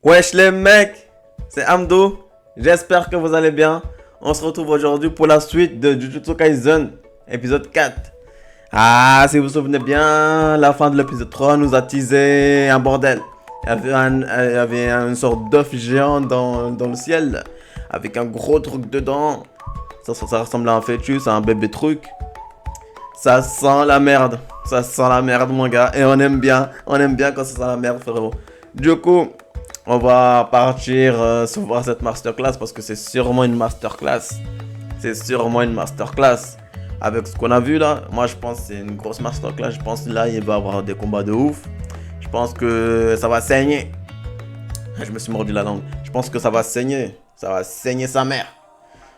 Wesh les mecs, c'est Amdo, j'espère que vous allez bien. On se retrouve aujourd'hui pour la suite de Jujutsu Kaisen, épisode 4. Ah, si vous vous souvenez bien, la fin de l'épisode 3 nous a teasé un bordel. Il y avait une sorte d'œuf géant dans le ciel, avec un gros truc dedans. Ça ressemble à un fœtus, à un bébé truc. Ça sent la merde, mon gars, et on aime bien quand ça sent la merde, frérot. Du coup, on va partir se voir cette masterclass parce que c'est sûrement une masterclass. C'est sûrement une masterclass. Avec ce qu'on a vu là, moi je pense que c'est une grosse masterclass. Je pense que là il va y avoir des combats de ouf. Je pense que ça va saigner. Je me suis mordu la langue. Je pense que ça va saigner. Ça va saigner sa mère.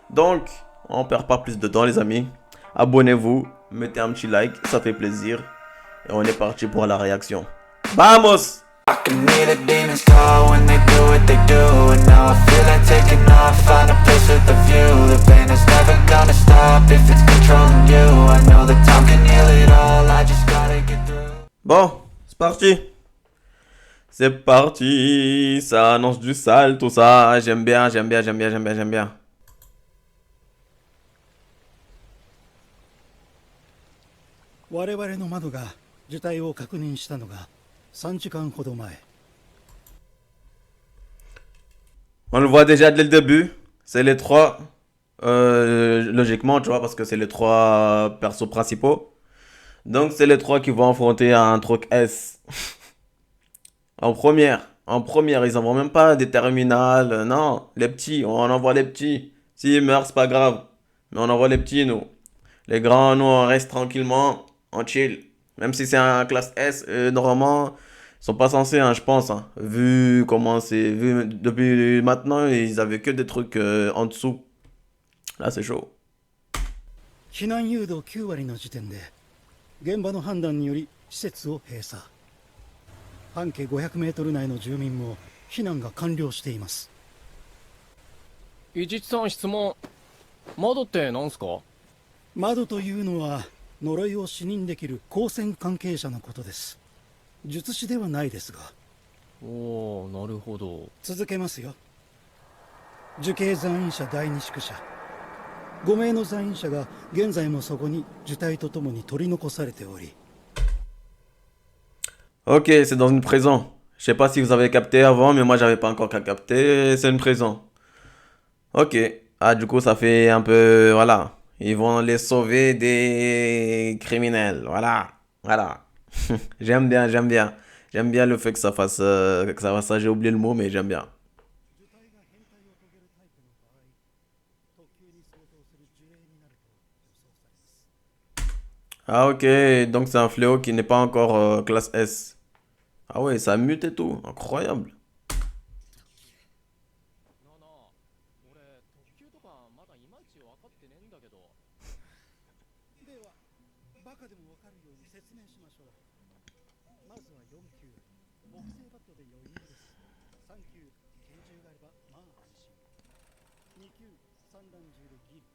Donc, on perd pas plus de temps les amis. Abonnez-vous, mettez un petit like, ça fait plaisir. Et on est parti pour la réaction. Vamos! I can hear the demons call when they do what they do. And now I feel like taking off, find a place with a view. The pain is never gonna stop if it's controlling you. I know that time can heal it all, I just gotta get through. Bon, c'est parti. C'est parti. Ça annonce du sale, tout ça. J'aime bien. 我々の窓が受体を確認したのが3時間ほど前。 On le voit déjà dès le début. C'est les trois. Logiquement, tu vois, parce que c'est les trois persos principaux. Donc, c'est les trois qui vont affronter un truc S. En première. Ils envoient même pas des terminales. Non, les petits. On envoie les petits. S'ils meurent, c'est pas grave. Mais on envoie les petits, nous. Les grands, nous, on reste tranquillement. On chill. Même si c'est un classe S, normalement, ils sont pas censés, hein, je pense. Hein. Vu comment c'est. Vu depuis maintenant, ils avaient que des trucs en dessous. Là, c'est chaud. 避難誘導9割の時点で現場の判断により施設を閉鎖。半径500メートル内の住民も避難が完了しています。伊地知さん質問。窓ってなんすか？窓というのは呪いを視認できる光線関係者のことです。術師ではないですが。おー、なるほど。続けますよ。受刑残員者第二宿舎。5名の残員者が現在もそこに受体とともに取り残されており。 Ok, c'est dans une prison. Je sais pas si vous avez capté avant, mais moi, j'avais pas encore capté. C'est une prison. Ok. Ah, du coup, ça fait un peu. Voilà. Ils vont les sauver des criminels. Voilà. J'aime bien le fait que ça fasse. Que ça fasse ça. J'ai oublié le mot, mais j'aime bien. Ah, ok. Donc, c'est un fléau qui n'est pas encore classe S. Ah, ouais, ça mute et tout. Incroyable. なあなあ、俺特急とかまだいまいち分かってねえんだけど。では、バカでもわかるように説明しましょう。まずは4級、木製バットで余裕です。3級、拳銃があればまあ安心。2級、散弾銃でギリ。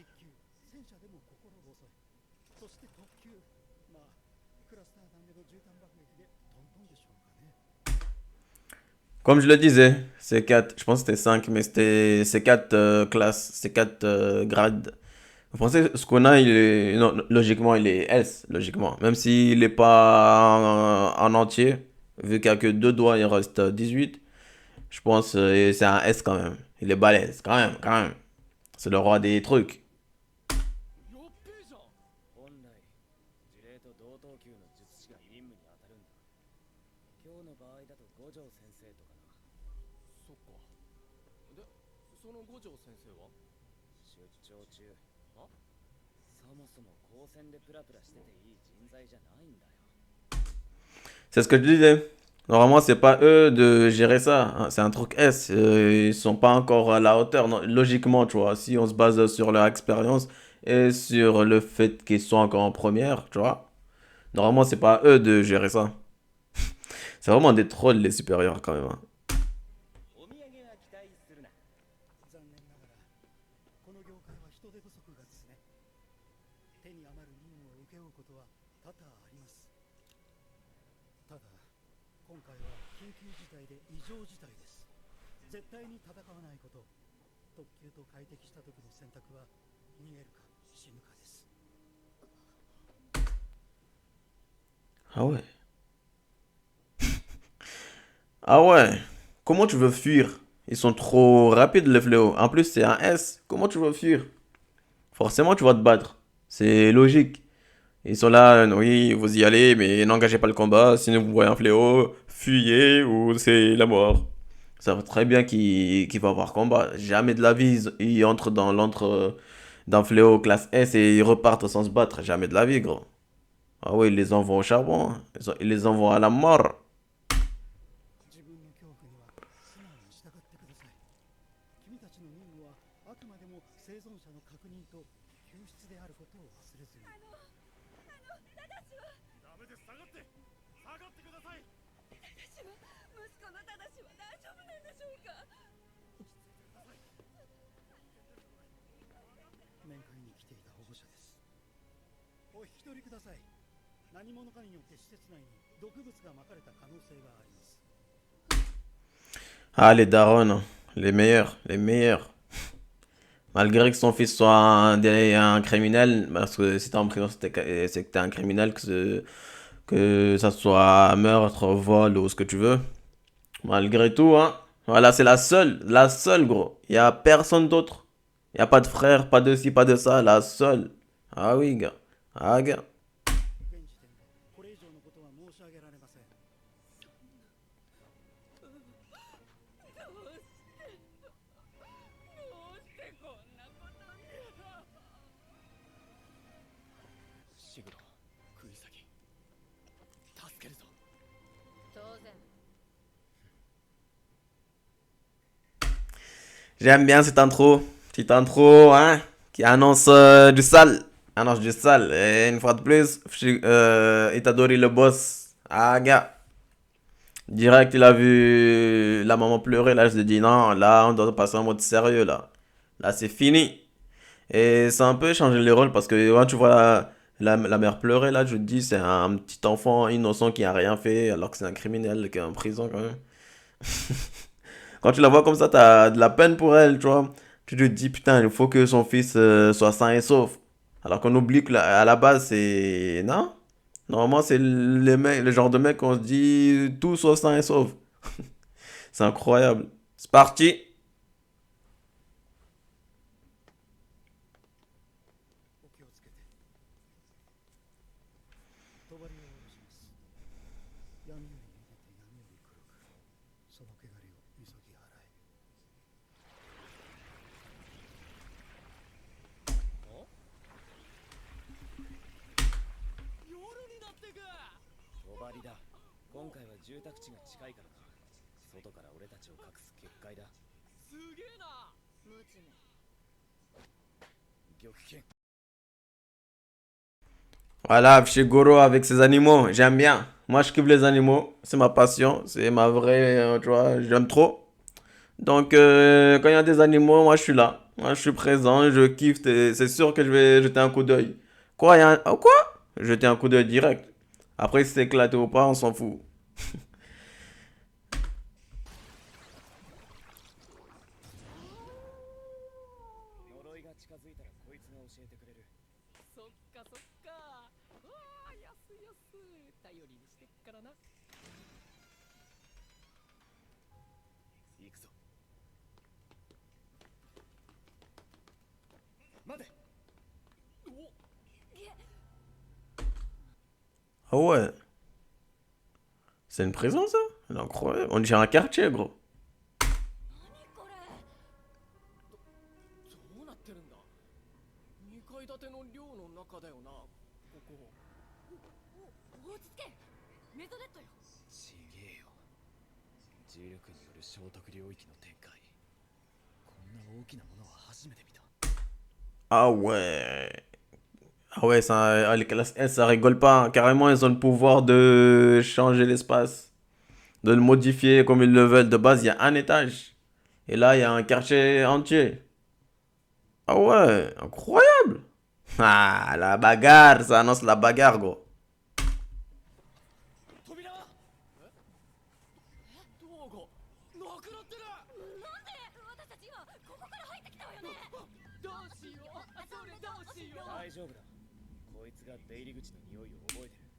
1級、戦車でも心細い。そして特級、まあ、クラスター弾での絨毯爆撃でトントンでしょうかね。 Comme je le disais, c'est 4, je pense que c'était 5, mais c'est 4 classes, c'est 4 grades. Vous pensez, ce qu'on a, il est, non, logiquement, il est S, logiquement. Même s'il n'est pas en entier, vu qu'il n'y a que deux doigts, il reste 18. Je pense que c'est un S quand même. Il est balèze, quand même. C'est le roi des trucs. よっべえじゃん。本来呪霊と同等級の術師が任務に当たるんだ。今日の場合だと五条先生とかな。そっか。で、その五条先生は？出張中。あ？そもそも光線でプラプラしてていい人材じゃないんだよ。 C'est ce que je disais. Normalement, c'est pas eux de gérer ça. Hein. C'est un truc S. Ils sont pas encore à la hauteur. Non, logiquement, tu vois. Si on se base sur leur expérience et sur le fait qu'ils sont encore en première, tu vois. Normalement, c'est pas eux de gérer ça. C'est vraiment des trolls, les supérieurs, quand même. Hein. お土産は期待するな。残念ながら、この業界は人手不足がですね。手に余る任務を請け負うことは多々あります。ただ、今回は緊急事態で異常事態です。絶対に戦わないこと。特急と快適した時の選択は逃げるか死ぬかです。 Ah ouais. Ah ouais. Comment tu veux fuir? Ils sont trop rapides, les fléaux. En plus, c'est un S. Comment tu veux fuir? Forcément, tu vas te battre. C'est logique. Ils sont là, oui, vous y allez, mais n'engagez pas le combat. Sinon, vous voyez un fléau, fuyez ou c'est la mort. Ça va très bien qu'il va avoir combat. Jamais de la vie, ils entrent dans l'entre d'un fléau classe S et ils repartent sans se battre. Jamais de la vie, gros. Ah ouais, ils les envoient au charbon, hein. Ils les envoient à la mort. 自分の恐怖には素直に従ってください。君たちの任務はあくまでも生存者の確認と救出であることを忘れずに。ダメです。下がってください。息子の正は大丈夫なんでしょうか。面会に来ていた保護者です。お引き取りください。何者かによって施設内に毒物がまかれた可能性があります。 Ah, les darons, hein. Les meilleurs, les meilleurs. Malgré que son fils soit un criminel, parce que si t'es en prison, c'est que t'es un criminel, que ça soit meurtre, vol ou ce que tu veux. Malgré tout, hein. Voilà, c'est la seule, gros. Il y a personne d'autre. Il y a pas de frère, pas de ci, pas de ça, la seule. Ah oui, gars. Ah, gars. 現時点でこれ以上のことは申し上げられません。どうしてこんなことに。シグロ、食い下げ助けるぞ。当然。 J'aime bien cette intro. Petite intro, hein, qui annonce du sale. Annonce du sale. Et une fois de plus, Itadori le boss. Ah, gars. Direct, il a vu la maman pleurer. Là, je lui ai dit non, là, on doit passer en mode sérieux, là. Là, c'est fini. Et ça a un peu changé les rôles parce que quand tu vois la mère pleurer, là, je te dis, c'est un petit enfant innocent qui a rien fait alors que c'est un criminel qui est en prison quand même. Quand tu la vois comme ça, t'as de la peine pour elle, tu vois. Tu te dis, putain, il faut que son fils soit sain et sauf. Alors qu'on oublie que à la base, c'est... Non. Normalement, c'est le genre de mec qu'on se dit, tout soit sain et sauf. C'est incroyable. C'est parti. お気をつけて。帳を下ろします。闇より逃げて闇より黒く。その汚れを急ぎ払え。夜になってく。帳だ。今回は住宅地が近いからな。外から俺たちを隠す結界だ。すげえな。無知め。玉剣。 Voilà, Fushiguro avec ses animaux. J'aime bien. Moi, je kiffe les animaux. C'est ma passion. C'est ma vraie... tu vois, j'aime trop. Donc, quand il y a des animaux, moi, je suis là. Moi, je suis présent. Je kiffe. C'est sûr que je vais jeter un coup d'œil. Quoi, il y a un... Oh, quoi? Jeter un coup d'œil direct. Après, si c'est éclaté ou pas, on s'en fout. 呪いが近づいたらこいつが教えてくれる。そっかそっか。わあ、安い安い。頼りにしてっからな。行くぞ。待て。 Ah ouais. C'est une prison, ça? C'est incroyable. On dirait un quartier, gros. 何これ。どうなってるんだ。2階建ての寮の中だよな、ここ。落ち着け。メゾネットよ。ちげえよ。重力による衝突領域の展開。こんな大きなものは初めて見た。 Ah ouais. Ah ouais, ça, les classes S, ça rigole pas, hein. Carrément, ils ont le pouvoir de changer l'espace, de le modifier comme ils le veulent. De base, il y a un étage. Et là, il y a un quartier entier. Ah ouais, incroyable. Ah, la bagarre, ça annonce la bagarre, gros. 扉は。どうが。食らってる。なんで私たち今ここから入ってきたわよね。どうしよう、それどうしよう。大丈夫だ。こいつが出入り口の匂いを覚えてる。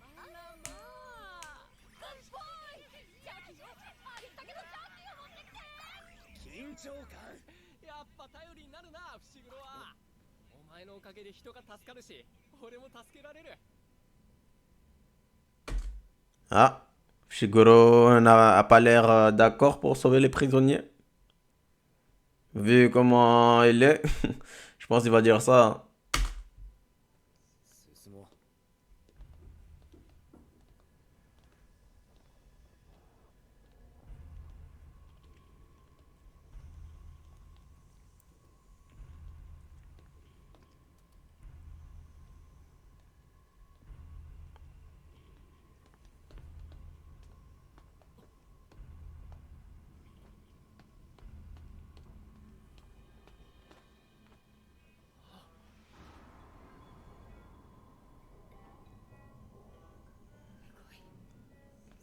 あらまあ。乾杯。ジャッキー、ありったけのジャッキーを持ってきて。緊張感。やっぱ頼りになるな、伏黒は。お前のおかげで人が助かるし、俺も助けられる。 Ah, Shigoro n'a pas l'air d'accord pour sauver les prisonniers. Vu comment il est, je pense qu'il va dire ça. 進もう。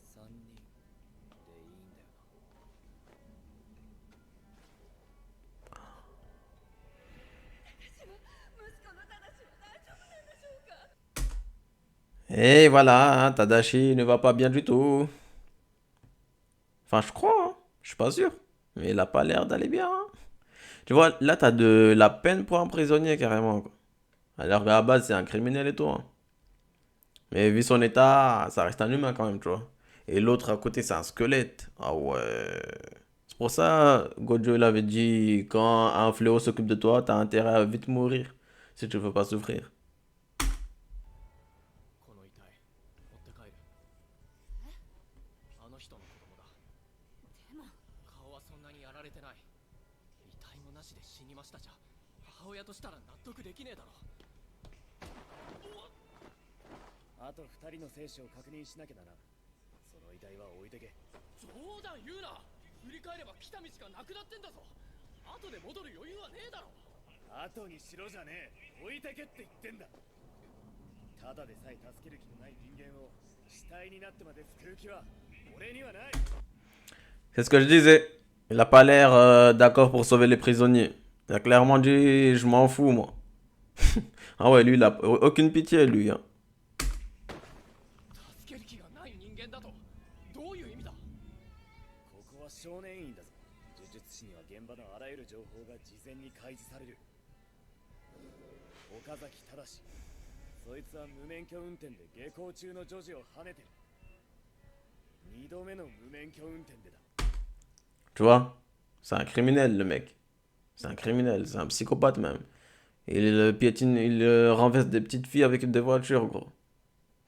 3人でいいんだよ息子の正は大丈夫なんでしょうか。 Et voilà, hein, Tadashi ne va pas bien du tout. Enfin, je crois, hein. Je suis pas sûr. Mais il a pas l'air d'aller bien, hein. Tu vois, là, t'as de la peine pour un prisonnier, carrément, quoi. Alors qu'à la base, c'est un criminel et tout, hein. Mais vu son état, ça reste un humain quand même, tu vois. Et l'autre à côté, c'est un squelette. Ah ouais. C'est pour ça, Gojo, il avait dit, quand un fléau s'occupe de toi, t'as intérêt à vite mourir. Si tu veux pas souffrir. この遺体持って帰る。あの人の子供だ。でも顔はそんなにやられてない。遺体もなしで死にましたじゃ、母親としたら納得できねえだろ。な。あと2人の生死を確認しなきゃだな。その遺体は置いてけ。冗談言うな。振り返れば来た道がなくなってんだぞ。後で戻る余裕はねえだろ。後にしろじゃねえ。置いてけって言ってんだ。ただでさえ助ける気のない人間を死体になってまで救う気は俺にはない。 C'est ce que je disais. Il a pas l'air d'accord pour sauver les prisonniers. Il a clairement dit, je m'en fous, moi. Ah ouais, lui, il a aucune pitié, lui, hein. 助ける気がない人間だとどういう意味だ。ここは少年院だぞ。呪術師には現場のあらゆる情報が事前に開示される。岡崎正。そいつは無免許運転で下校中の女児を跳ねてる。2度目の無免許運転でだ。 Tu vois? C'est un criminel, le mec. C'est un criminel, c'est un psychopathe même. Il piétine, il renverse des petites filles avec des voitures, gros.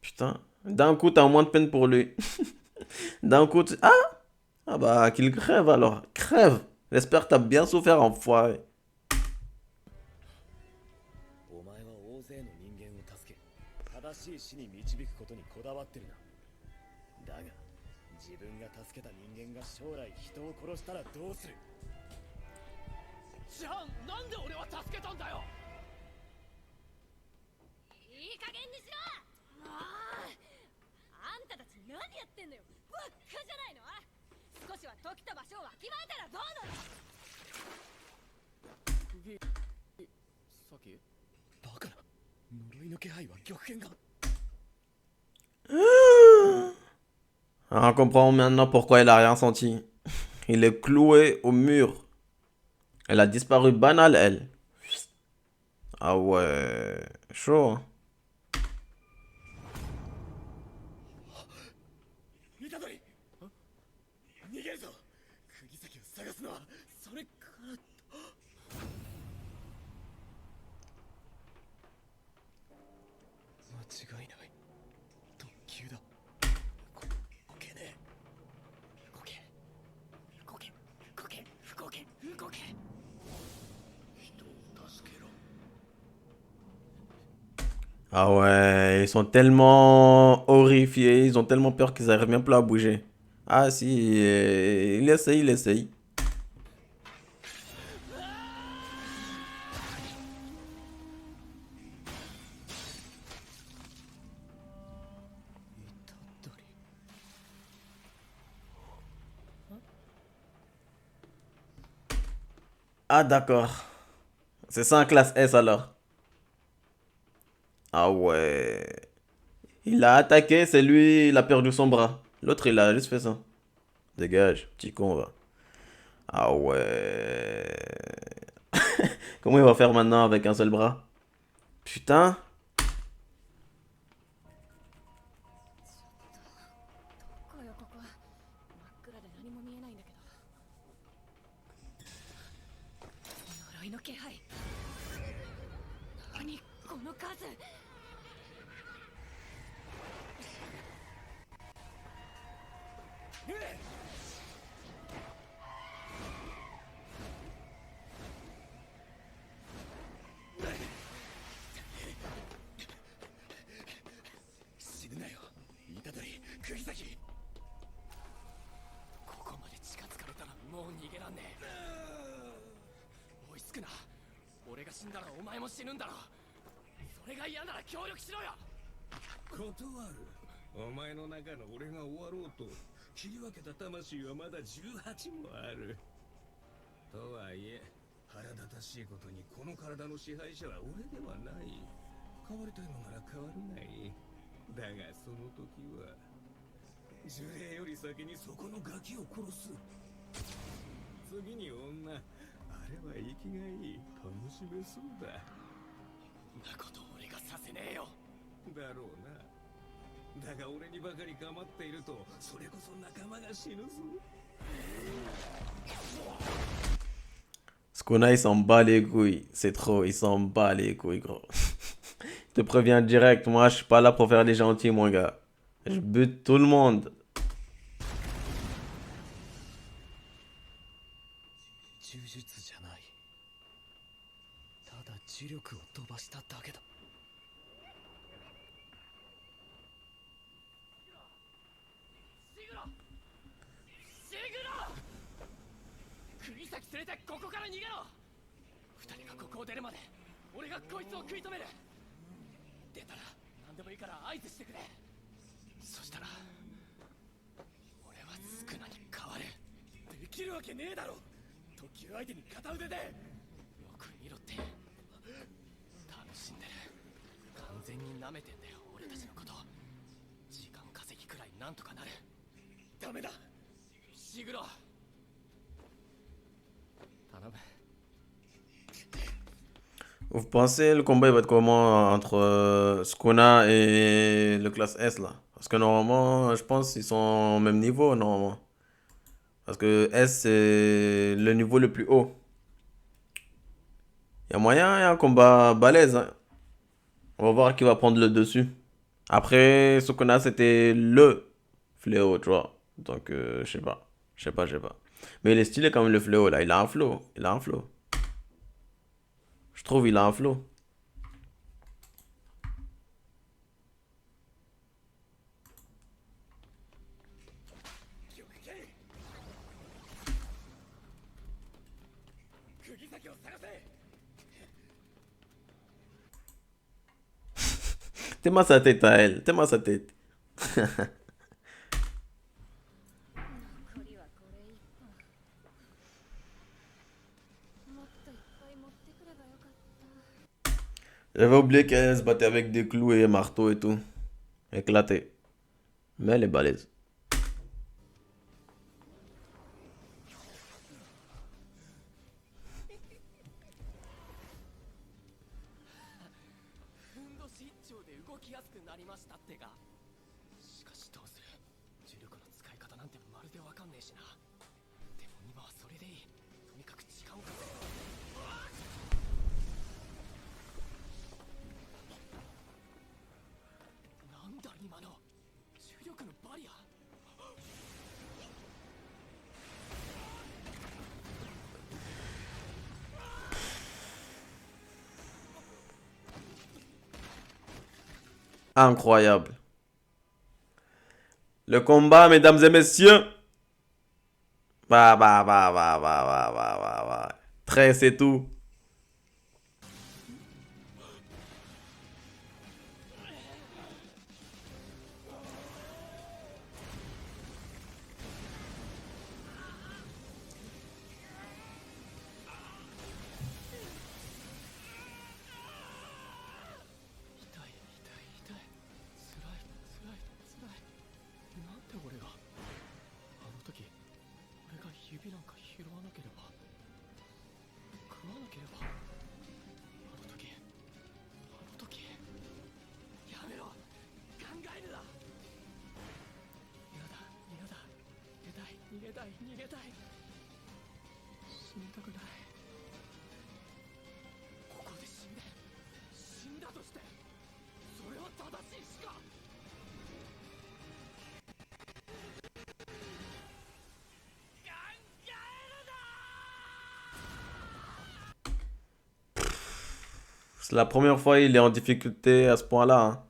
Putain. D'un coup, t'as moins de peine pour lui. D'un coup, tu... Ah bah, qu'il crève alors. Crève. J'espère que t'as bien souffert, enfoiré. お前は大勢の人間を助け、正しい死に導くことにこだわってるな。だが、自分が助けた人間が将来人を殺したらどうする。じゃあなんで俺は助けたんだよ。いい加減にしろ。もうあんたたち何やってんのよ。ばっかじゃないの。少しは時と場所をわきまえたらどうなの。さっきバカな。呪いの気配は極限が。 Ah, on comprend maintenant pourquoi il a rien senti. Il est cloué au mur. Elle a disparu banale, elle. Ah ouais. Chaud, hein. 虎杖、逃げるぞ。釘崎を探すのはそれから。間違いない。特急だ。こけねえ。動け。動け。動け。動け。動け。人を助けろ。 Ah ouais, ils sont tellement horrifiés, ils ont tellement peur qu'ils n'arrivent même plus à bouger. Ah si, il essaye, il essaye. Ah, d'accord. C'est ça en classe S alors. Ah ouais. Il a attaqué, c'est lui, il a perdu son bras. L'autre, il a juste fait ça. Dégage, petit con, va. Ah ouais. Comment il va faire maintenant avec un seul bras? Putain. ここよここ真っ暗で何も見えないんだけど呪いの気配何この数死ぬなよ虎杖釘崎ここまで近づかれたらもう逃げらんねえ追いつくな俺が死んだらお前も死ぬんだろそれが嫌なら協力しろよ断るお前の中の俺が終わろうと切り分けた魂はまだ18もあるとはいえ腹立たしいことにこの体の支配者は俺ではない変わりたいのなら変わるがいいだがその時は呪霊より先にそこのガキを殺す次に女あれは生きがいい楽しめそうだなこと俺がさせねえよだろうなだが俺にばかり構っているとそれこそ仲間が死ぬぞ Skuna, il s'en bat les couilles. C'est trop, il s'en bat les couilles, gros. Je te préviens direct, moi je suis pas là pour faire les gentils, mon gars. Je bute tout le monde. 呪術じゃないただ呪力を飛ばしただけだ釘崎連れてここから逃げろ二人がここを出るまで俺がこいつを食い止める出たら何でもいいから合図してくれそしたら俺はスクナに変わるできるわけねえだろ特急相手に片腕でよく見ろって楽しんでる完全に舐めてんだよ俺たちのこと時間稼ぎくらいなんとかなるダメだシグロ頼む Vous pensez le combat il va être comment entre Skuna et le classe S là? Parce que normalement, je pense qu'ils sont au même niveau normalement. Parce que S c'est le niveau le plus haut. Il y a moyen, il y a un combat balèze. Hein. On va voir qui va prendre le dessus. Après, Sukuna c'était le fléau, tu vois. Donc, je sais pas. Je sais pas. Mais il est stylé quand même le fléau là. Il a un flow. Je trouve il a un flow. T'es-moi sa tête à elle. T'es-moi sa tête. 残りはこれ一本もっといっぱい持ってくればよかった J'avais oublié qu'elle se battait avec des clous et marteaux et tout. Éclaté. Mais elle est balèze. ふんどし一丁で動きやすくなりましたってかしかしどうする呪力の使い方なんてまるでわかんねえしなでも今はそれでいいとにかく時間を稼ぐなんだ今の重力のバリア Incroyable. Le combat, mesdames et messieurs. Bah. Très, c'est tout. げたい。死にたくない。ここで死んだとしてそれは正しいしか。C'est la première fois il est en difficulté à ce point-là. Hein.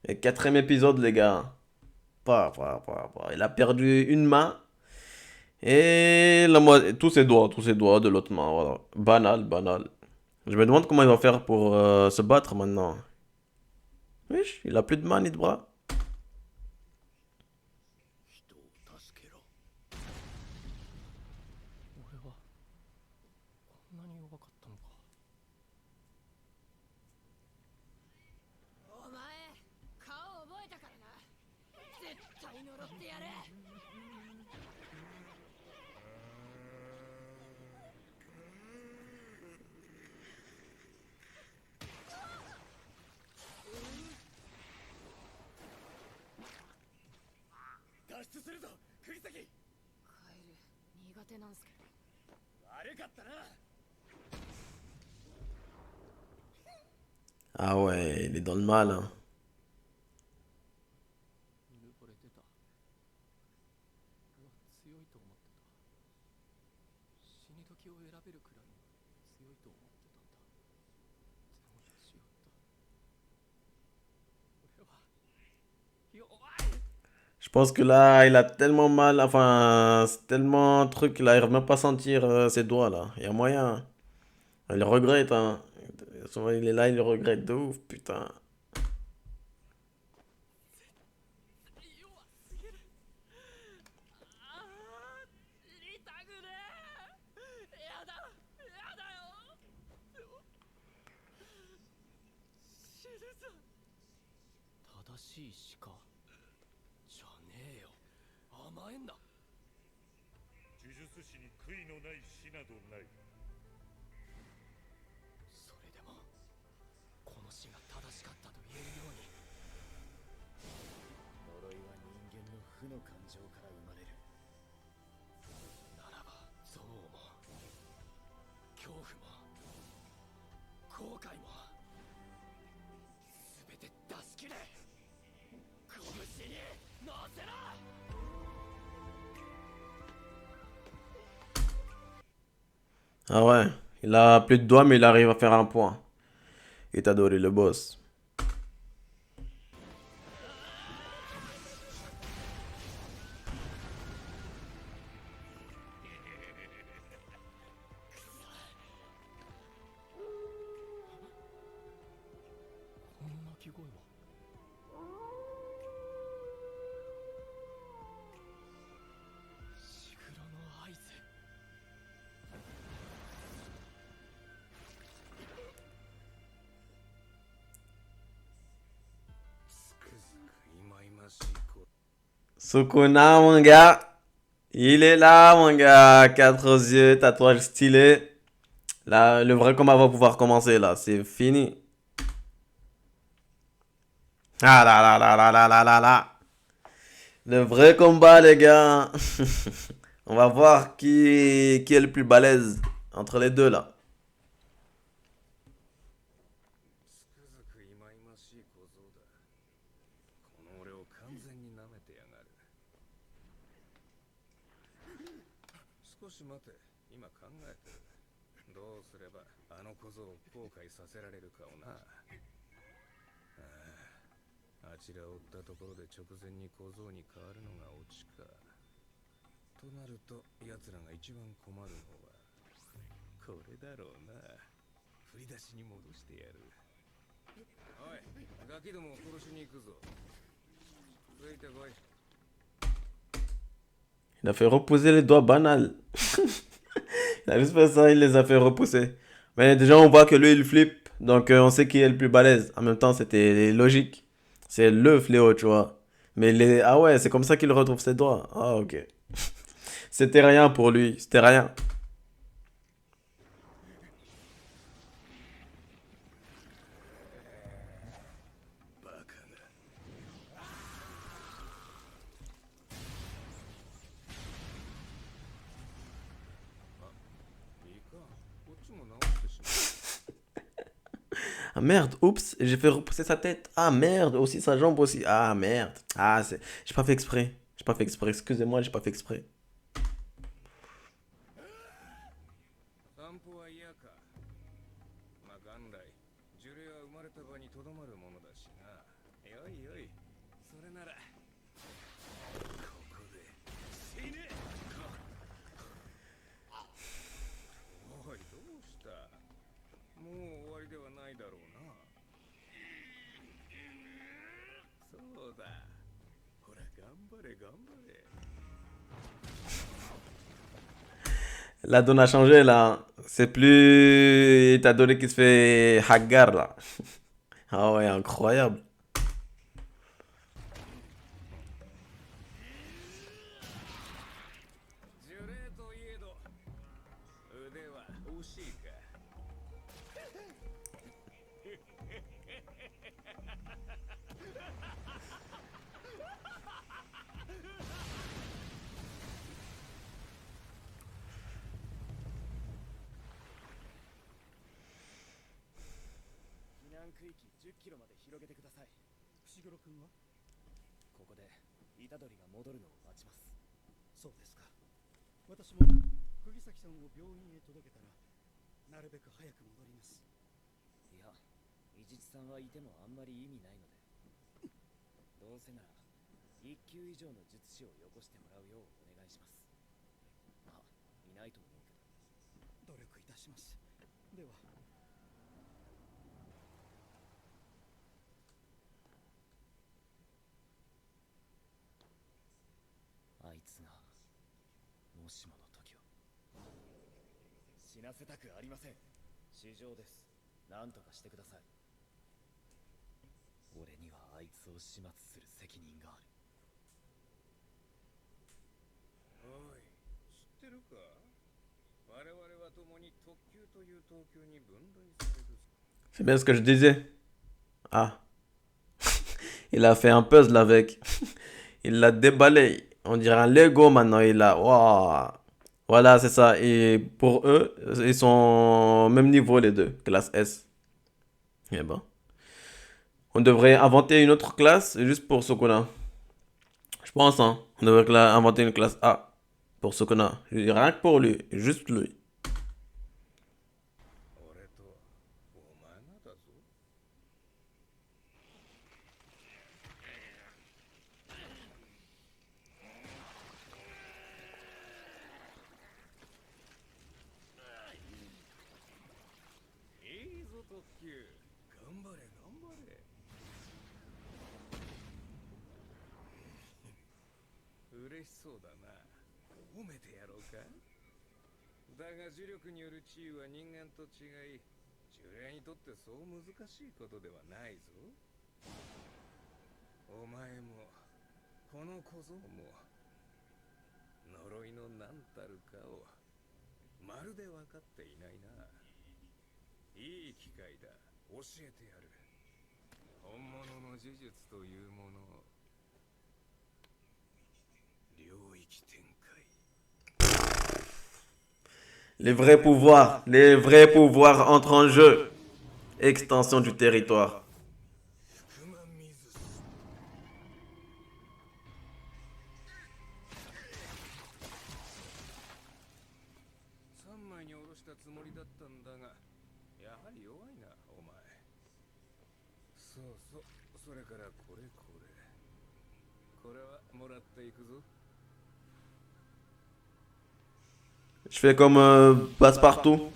Et 4ème épisode, les gars. Il a perdu une main. Et tous ses doigts de l'autre main. Voilà. Banal. Je me demande comment il va faire pour se battre maintenant. Oui, il a plus de main ni de bras. 人を助けろ。俺はこんなに弱かったのか。お前顔覚えたからな。絶対呪ってやれ。脱出するぞ釘崎。カエル苦手なんすけど。悪かったな。 Ah ouais, il est dans le mal. Hein. 見抜かれてた。俺は強いと思ってた。死に時を選べるくらい強いと思ってたんだ。でも違った。俺は弱い。 Je pense que là, il a tellement mal. Enfin, c'est tellement truc qu'il arrive même pas à sentir ses doigts là. Il y a moyen. Hein. Il regrette. Hein. Souvent, il est là, il regrette de ouf, putain. 弱すぎる。ああ、痛くねえ。やだよ。でも死ぬぞ。正しいしかじゃねえよ。甘えんな。呪術師に悔いのない死などない。それでもこの死が正しかったと言えるように。呪いは人間の負の感情から生まれる。ならば憎悪も恐怖も後悔も全て出し切れ。拳に乗せろ。 Ah ouais, il a plus de doigts, mais il arrive à faire un point. Itadori, le boss. この鳴き声は。シグロの合図。 Sukuna, mon gars. Il est là, mon gars. 4 yeux, tatouage stylé. Là, le vrai combat va pouvoir commencer, là. C'est fini. Ah là là là là là là là là. Le vrai combat, les gars. On va voir qui est le plus balèze entre les deux, là. つくづく忌々しい小僧だ。この俺を完全に舐めてやがる。少し待て、今考えてる。どうすればあの小僧を後悔させられるかをな。あちらを追ったところで直前に小僧に変わるのがオチか。となると奴らが一番困るのはこれだろうな。振り出しに戻してやる。おい、ガキどもを殺しに行くぞ。ついてこい。 Il a fait repousser les doigts banal. Il a juste fait ça, il les a fait repousser. Mais déjà, on voit que lui, il flippe. Donc, on sait qui est le plus balèze. En même temps, c'était logique. C'est le fléau, tu vois. Mais ah ouais, c'est comme ça qu'il retrouve ses doigts. Ah, ok. C'était rien pour lui. C'était rien. も直してしまう。 Ah merde, oups, j'ai fait repousser sa tête. Ah merde, aussi sa jambe aussi. Ah merde. Ah, c'est... J'ai pas fait exprès. J'ai pas fait exprès. Excusez-moi, j'ai pas fait exprès. 散歩は嫌か。まあ元来呪霊は生まれた場にとどまるものだしな。よいよい、それならここで死ね。おい、どうした？もう終わりではないだろうな。そうだ、ほら頑張れ頑張れ。 La donne a changé là. C'est plus ta donné qui se fait Hagar là. Ah ouais, incroyable. 呪霊といえど腕は惜しいか。避難区域10キロまで広げてください。伏黒君はここで虎杖が戻るのを待ちます。そうですか。私も釘崎さんを病院へ届けたらなるべく早く戻ります。いや、伊地知さんはいてもあんまり意味ないので、どうせなら1級以上の術師をよこしてもらうようお願いします。まあ、いないと思うけど。努力いたします。では。あいつがもしもの時を。死なせたくありません。市場です。何とかしてください。俺にはあいつを始末する責任がある。おい、知ってるか？我々は共に特級という等級に分類される。 C'est bien ce que je disais. Ah. Il a fait un puzzle avec. Il l'a déballé. On dirait un Lego maintenant. Il a. Waouh. Voilà, c'est ça. Et pour eux, ils sont au même niveau les deux. Classe S. Eh ben. On devrait inventer une autre classe juste pour Sukuna. Je pense, hein. On devrait inventer une classe A pour Sukuna. Rien que pour lui. Juste lui. 俺とお前がだぞ。いいぞ特急、頑張れ頑張れ。嬉しそうだな。褒めてやろうか。だが呪力による地位は人間と違い、呪霊にとってそう難しいことではないぞ。お前もこの小僧も呪いの何たるかをまるで分かっていないな。いい機会だ、教えてやる。本物の呪術というものを。領域展開。 Les vrais pouvoirs entrent en jeu. Extension du territoire. 福間水す。3枚に下ろしたつもりだったんだが、やはり弱いな、お前。そうそう、それからこれこれ。これはもらっていくぞ。 Je fais comme passe-partout.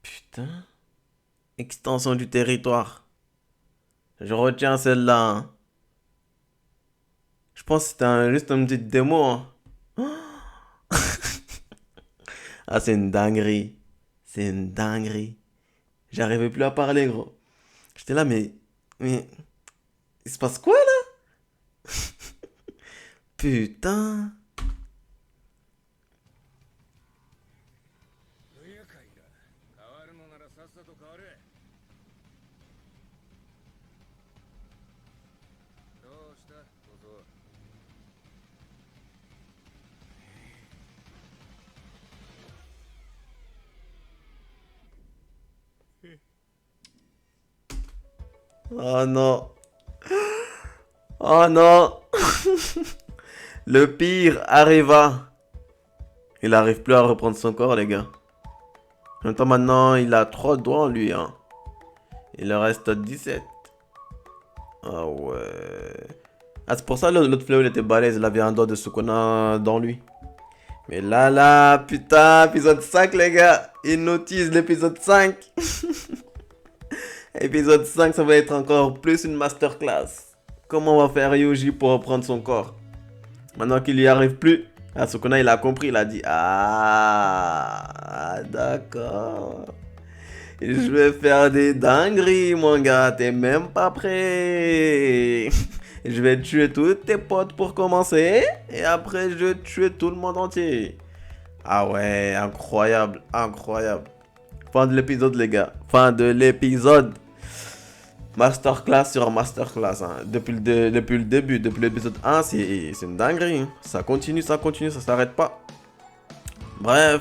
Putain. Extension du territoire. Je retiens celle-là. Hein. Je pense que c'était juste une petite démo. Hein. Ah, c'est une dinguerie. C'est une dinguerie. J'arrivais plus à parler, gros. J'étais là, mais... Il se passe quoi, là? Putain. 不愉快だ。変わるのならさっさと変われ。どうした小僧。Oh non. Oh non. Le pire arriva. Il arrive plus à reprendre son corps, les gars. En même temps, maintenant, il a 3 doigts en lui, hein. Il en reste 17. Ah ouais. Ah, c'est pour ça l'autre fléau, il était balèze. Il avait un doigt de Sukuna dans lui. Mais là, putain, épisode 5, les gars. Il notice l'épisode 5. Épisode 5, ça va être encore plus une masterclass. Comment on va faire Ryuji pour reprendre son corps? Maintenant qu'il y arrive plus. Ah, Sukuna, il a compris, il a dit ah d'accord. Je vais faire des dingueries, mon gars, t'es même pas prêt. Je vais tuer tous tes potes pour commencer. Et après, je vais tuer tout le monde entier. Ah ouais, incroyable, incroyable. Fin de l'épisode, les gars. Fin de l'épisode. Masterclass sur masterclass. Hein. Depuis le début, depuis l'épisode 1, c'est une dinguerie. Hein. Ça continue, ça s'arrête pas. Bref.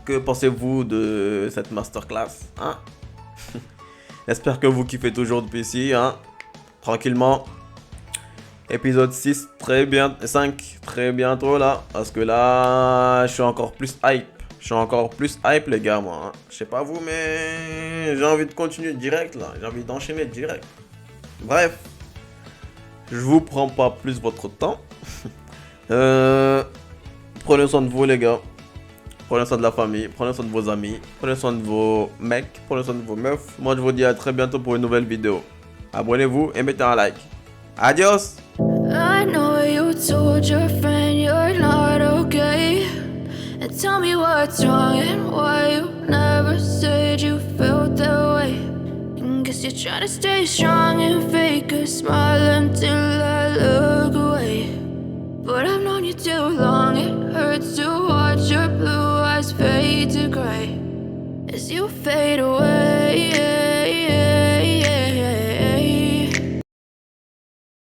Que pensez-vous de cette masterclass, hein? J'espère que vous kiffez toujours depuis ici, hein? Tranquillement. Épisode 6, très bien. 5, très bientôt là. Parce que là, je suis encore plus hype. Les gars, moi. Hein. Je sais pas vous, mais j'ai envie de continuer direct là. J'ai envie d'enchaîner direct. Bref. Je vous prends pas plus votre temps. Prenez soin de vous, les gars. Prenez soin de la famille, prenez soin de vos amis, prenez soin de vos mecs, prenez soin de vos meufs. Moi, je vous dis à très bientôt pour une nouvelle vidéo. Abonnez-vous et mettez un like. Adios! I know you told your friend you're not okay. And tell me what's wrong and why you never said you felt that way. And guess you're trying to stay strong and fake a smile until I look away. But I've known you too long, it hurts to watch your blue eyes fade to gray as you fade away.